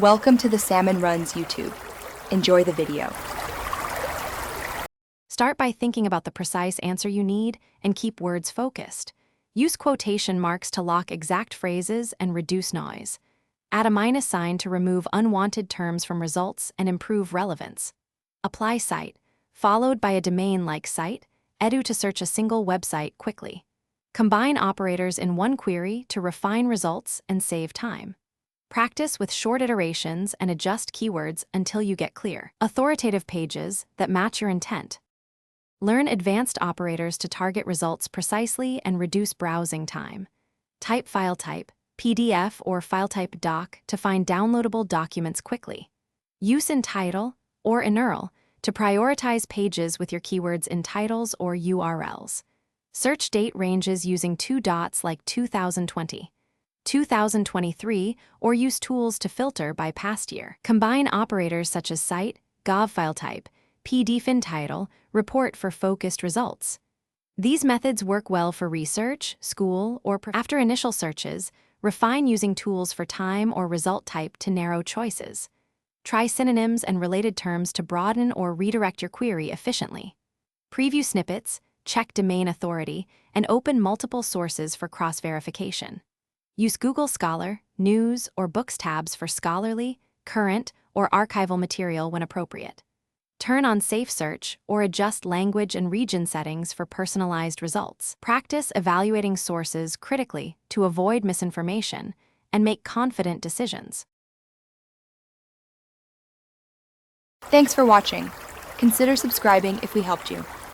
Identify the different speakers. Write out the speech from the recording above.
Speaker 1: Welcome to the Salmon Runs YouTube. Enjoy the video.
Speaker 2: Start by thinking about the precise answer you need and keep words focused. Use quotation marks to lock exact phrases and reduce noise. Add a minus sign to remove unwanted terms from results and improve relevance. Apply site, followed by a domain like site, edu to search a single website quickly. Combine operators in one query to refine results and save time. Practice with short iterations and adjust keywords until you get clear, authoritative pages that match your intent. Learn advanced operators to target results precisely and reduce browsing time. Type file type, PDF or file type doc to find downloadable documents quickly. Use in title or in URL to prioritize pages with your keywords in titles or URLs. Search date ranges using 2 dots like 2020. 2023, or use tools to filter by past year. Combine operators such as cite, gov file type, PDF in title, report for focused results. These methods work well for research, school, or after initial searches. Refine using tools for time or result type to narrow choices. Try synonyms and related terms to broaden or redirect your query efficiently. Preview snippets, check domain authority, and open multiple sources for cross-verification. Use Google Scholar, News, or Books tabs for scholarly, current, or archival material when appropriate. Turn on Safe Search or adjust language and region settings for personalized results. Practice evaluating sources critically to avoid misinformation and make confident decisions.
Speaker 1: Thanks for watching. Consider subscribing if we helped you.